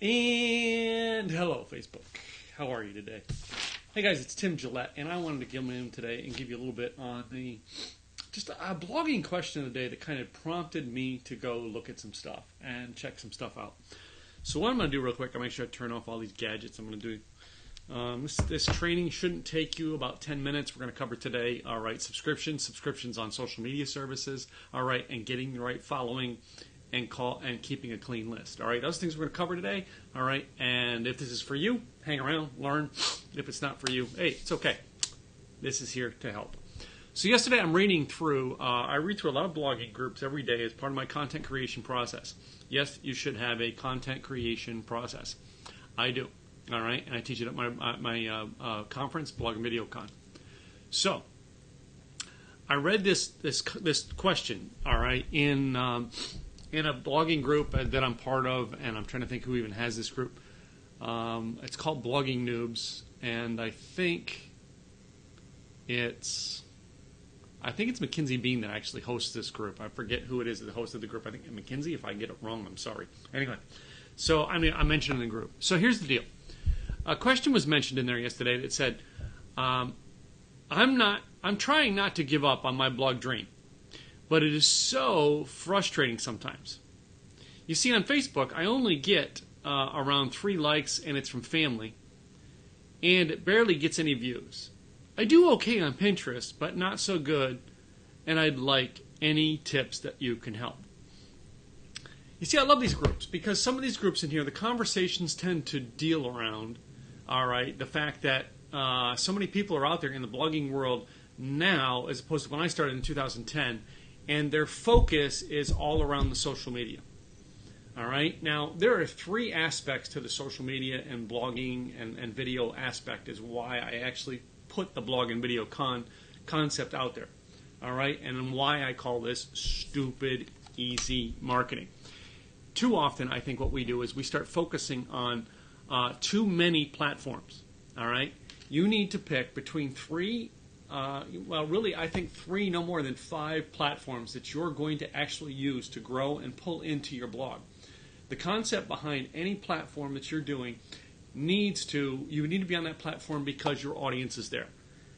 And hello, Facebook. How are you today? Hey guys, it's Tim Gillette, and I wanted to come in today and give you a little bit on just a blogging question of the day that kind of prompted me to go look at some stuff and check some stuff out. So what I'm going to do real quick, I'll make sure I turn off all these gadgets I'm going to do. This training shouldn't take you about 10 minutes. We're going to cover today, all right, subscriptions on social media services, all right, and getting the right following and keeping a clean list. All right, those things we're going to cover today. All right, and if this is for you, hang around, learn. If it's not for you, hey, it's okay. This is here to help. So yesterday I'm reading through, I read through a lot of blogging groups every day as part of my content creation process. Yes, you should have a content creation process. I do. All right, and I teach it at my conference, Blog and Video Con. So I read this question, all right, in a blogging group that I'm part of, and I'm trying to think who even has this group. It's called Blogging Noobs, and I think it's Mackenzie Bean that actually hosts this group. I forget who it is that hosted the group. I think Mackenzie. If I get it wrong, I'm sorry. Anyway, so I mentioned in the group. So here's the deal. A question was mentioned in there yesterday that said, I'm trying not to give up on my blog dream, but it is so frustrating sometimes. You see, on Facebook, I only get around 3 likes, and it's from family, and it barely gets any views. I do okay on Pinterest, but not so good, and I'd like any tips that you can help. You see, I love these groups because some of these groups in here, the conversations tend to deal around, all right, the fact that so many people are out there in the blogging world now as opposed to when I started in 2010, and their focus is all around the social media. All right. Now, there are 3 aspects to the social media and blogging and video aspect is why I actually put the blog and video concept out there. All right. And why I call this stupid, easy marketing. Too often, I think what we do is we start focusing on too many platforms. All right. You need to pick between 3 I think 3, no more than 5 platforms that you're going to actually use to grow and pull into your blog. The concept behind any platform that you're doing you need to be on that platform because your audience is there.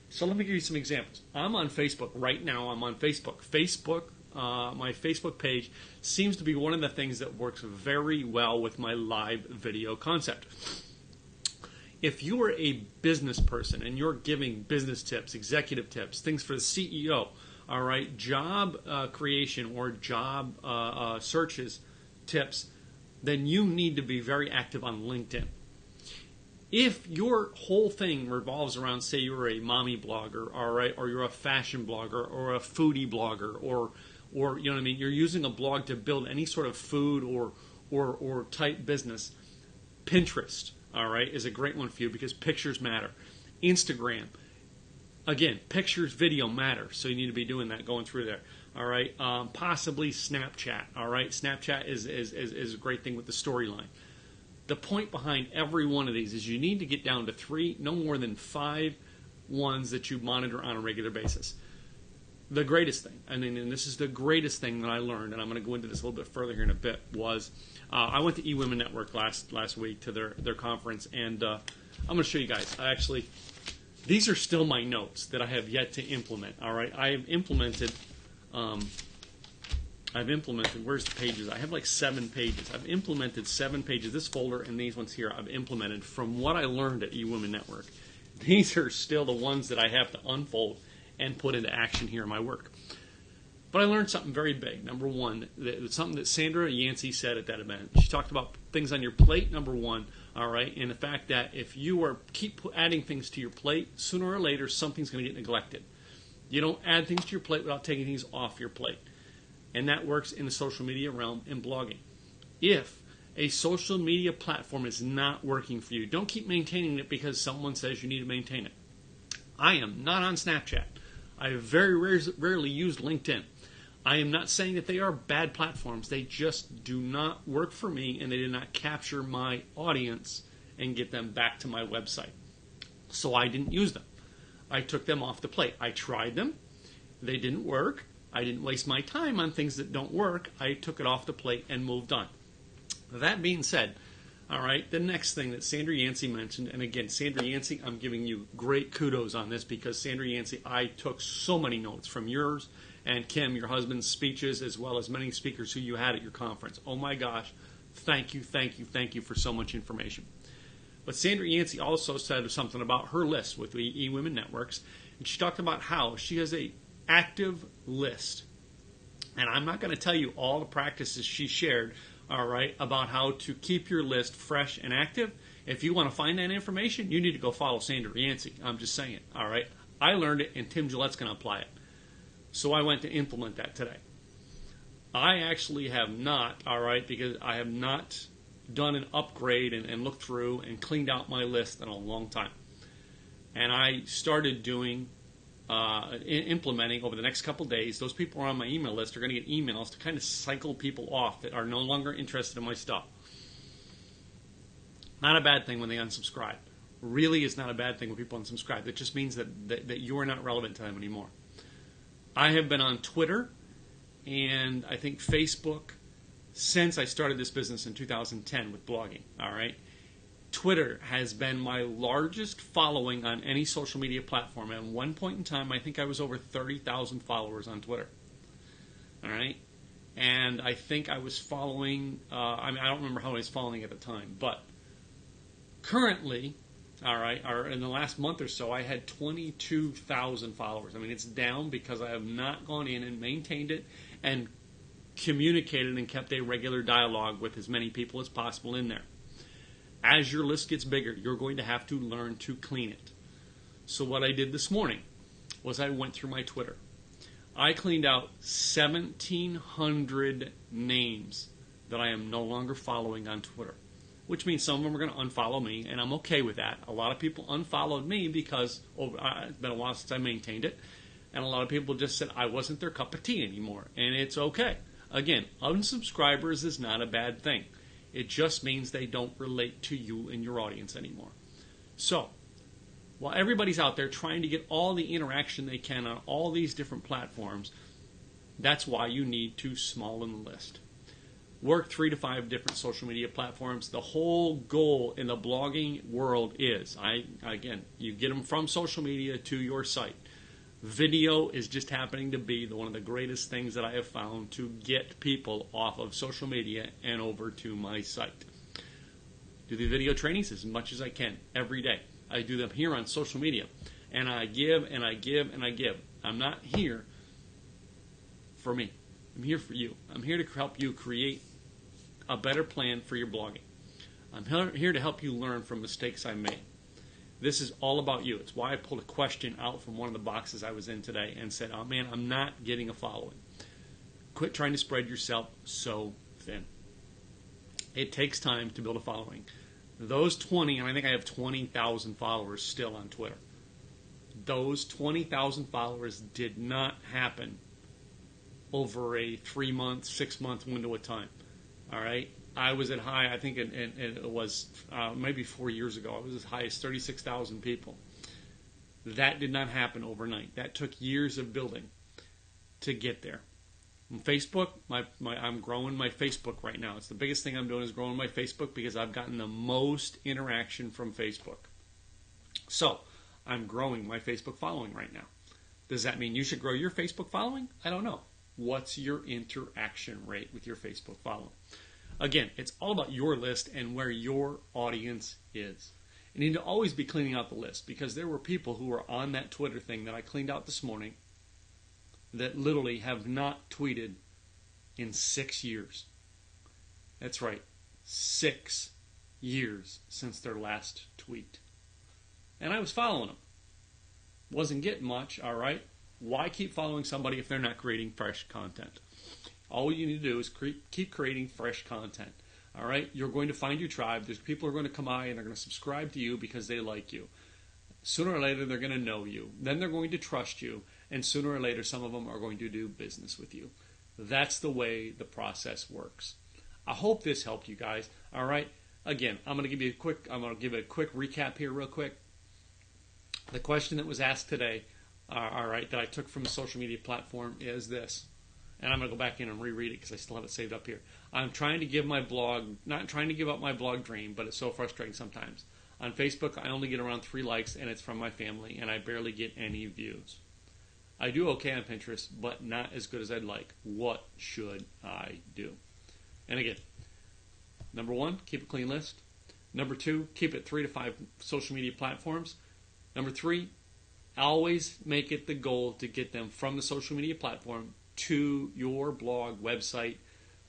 So let me give you some examples. I'm on Facebook right now. I'm on Facebook. My Facebook page seems to be one of the things that works very well with my live video concept. If you are a business person and you're giving business tips, executive tips, things for the CEO, all right, job creation or job searches tips, then you need to be very active on LinkedIn. If your whole thing revolves around, say you're a mommy blogger, all right, or you're a fashion blogger or a foodie blogger or you know what I mean, you're using a blog to build any sort of food or type business, Pinterest, all right, is a great one for you because pictures matter. Instagram, again, pictures, video matter, so you need to be doing that, going through there. All right, possibly Snapchat. All right, Snapchat is a great thing with the storyline. The point behind every one of these is you need to get down to 3, no more than 5 ones that you monitor on a regular basis. The greatest thing, and this is the greatest thing that I learned, and I'm going to go into this a little bit further here in a bit, was I went to eWomen Network last week to their conference, and I'm going to show you guys. These are still my notes that I have yet to implement. All right, I've implemented. Where's the pages? I have like 7 pages. I've implemented 7 pages. This folder and these ones here I've implemented from what I learned at eWomen Network. These are still the ones that I have to unfold and put into action here in my work. But I learned something very big. Number one, something that Sandra Yancey said at that event. She talked about things on your plate, number one, all right, and the fact that if you keep adding things to your plate, sooner or later something's going to get neglected. You don't add things to your plate without taking things off your plate. And that works in the social media realm and blogging. If a social media platform is not working for you, don't keep maintaining it because someone says you need to maintain it. I am not on Snapchat. I very rarely use LinkedIn. I am not saying that they are bad platforms. They just do not work for me, and they did not capture my audience and get them back to my website. So I didn't use them. I took them off the plate. I tried them. They didn't work. I didn't waste my time on things that don't work. I took it off the plate and moved on. That being said, All right, the next thing that Sandra Yancey mentioned, and again, Sandra Yancey, I'm giving you great kudos on this because Sandra Yancey, I took so many notes from yours and Kim, your husband's speeches, as well as many speakers who you had at your conference. Oh my gosh, thank you, thank you, thank you for so much information. But Sandra Yancey also said something about her list with the eWomen Networks, and she talked about how she has a active list. And I'm not going to tell you all the practices she shared, all right, about how to keep your list fresh and active. If you want to find that information, you need to go follow Sandra Yancey. I'm just saying, all right. I learned it, and Tim Gillette's going to apply it. So I went to implement that today. I actually have not, all right, because I have not done an upgrade and looked through and cleaned out my list in a long time. And I started doing implementing over the next couple days. Those people who are on my email list are going to get emails to kind of cycle people off that are no longer interested in my stuff. Not a bad thing when they unsubscribe. Really is not a bad thing when people unsubscribe. It just means that you are not relevant to them anymore. I have been on Twitter and I think Facebook since I started this business in 2010 with blogging. All right. Twitter has been my largest following on any social media platform. At one point in time, I think I was over 30,000 followers on Twitter. All right? And I think I was following, I don't remember how I was following at the time, but currently, all right, or in the last month or so, I had 22,000 followers. I mean, it's down because I have not gone in and maintained it and communicated and kept a regular dialogue with as many people as possible in there. As your list gets bigger, you're going to have to learn to clean it. So what I did this morning was I went through my Twitter. I cleaned out 1,700 names that I am no longer following on Twitter, which means some of them are going to unfollow me, and I'm okay with that. A lot of people unfollowed me because it's been a while since I maintained it, and a lot of people just said I wasn't their cup of tea anymore, and it's okay. Again, unsubscribers is not a bad thing. It just means they don't relate to you and your audience anymore. So, while everybody's out there trying to get all the interaction they can on all these different platforms, that's why you need to smallen the list. Work 3 to 5 different social media platforms. The whole goal in the blogging world is, you get them from social media to your site. Video is just happening to be one of the greatest things that I have found to get people off of social media and over to my site. Do the video trainings as much as I can every day. I do them here on social media. And I give and I give and I give. I'm not here for me. I'm here for you. I'm here to help you create a better plan for your blogging. I'm here to help you learn from mistakes I made. This is all about you. It's why I pulled a question out from one of the boxes I was in today and said, oh man, I'm not getting a following. Quit trying to spread yourself so thin. It takes time to build a following. Those 20, and I think I have 20,000 followers still on Twitter. Those 20,000 followers did not happen over a 3-month, 6-month window of time. All right? I was at high, I think it was maybe 4 years ago, I was as high as 36,000 people. That did not happen overnight. That took years of building to get there. On Facebook, I'm growing my Facebook right now. It's the biggest thing I'm doing is growing my Facebook because I've gotten the most interaction from Facebook. So, I'm growing my Facebook following right now. Does that mean you should grow your Facebook following? I don't know. What's your interaction rate with your Facebook following? Again, it's all about your list and where your audience is. You need to always be cleaning out the list because there were people who were on that Twitter thing that I cleaned out this morning that literally have not tweeted in 6 years. That's right, 6 years since their last tweet. And I was following them. Wasn't getting much, all right? Why keep following somebody if they're not creating fresh content? All you need to do is keep creating fresh content. All right? You're going to find your tribe. There's people who are going to come by and they're going to subscribe to you because they like you. Sooner or later, they're going to know you. Then they're going to trust you. And sooner or later, some of them are going to do business with you. That's the way the process works. I hope this helped you guys. All right? Again, I'm going to give a quick recap here real quick. The question that was asked today, all right, that I took from the social media platform is this. and I'm going to go back in and reread it because I still have it saved up here. I'm trying to give my blog, not trying to give up my blog dream, but it's so frustrating sometimes. On Facebook, I only get around 3 likes, and it's from my family, and I barely get any views. I do okay on Pinterest, but not as good as I'd like. What should I do? And again, number 1, keep a clean list. Number 2, keep it 3 to 5 social media platforms. Number 3, always make it the goal to get them from the social media platform to your blog, website,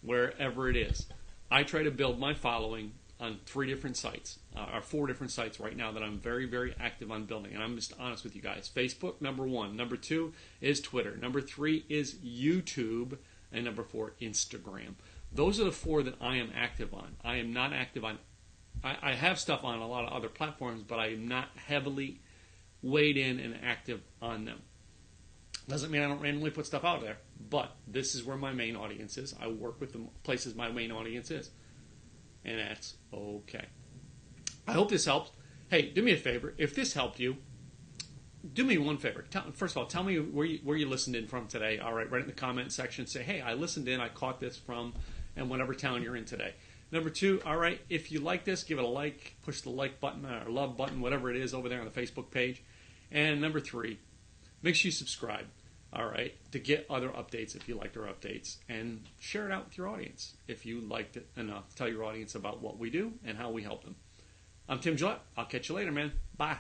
wherever it is. I try to build my following on 3 different sites, or 4 different sites right now that I'm very, very active on building. And I'm just honest with you guys. Facebook, number 1. Number 2 is Twitter. Number 3 is YouTube. And number 4, Instagram. Those are the 4 that I am active on. I am not active on, I have stuff on a lot of other platforms, but I am not heavily weighed in and active on them. Doesn't mean I don't randomly put stuff out there, but this is where my main audience is. I work with the places my main audience is. And that's okay. I hope this helps. Hey, do me a favor. If this helped you, do me one favor. First of all, tell me where you listened in from today. All right, write in the comment section. Say, hey, I listened in. I caught this from, and whatever town you're in today. Number 2, all right, if you like this, give it a like. Push the like button or love button, whatever it is, over there on the Facebook page. And number 3, make sure you subscribe. All right, to get other updates if you liked our updates, and share it out with your audience if you liked it enough. Tell your audience about what we do and how we help them. I'm Tim Gillette. I'll catch you later, man. Bye.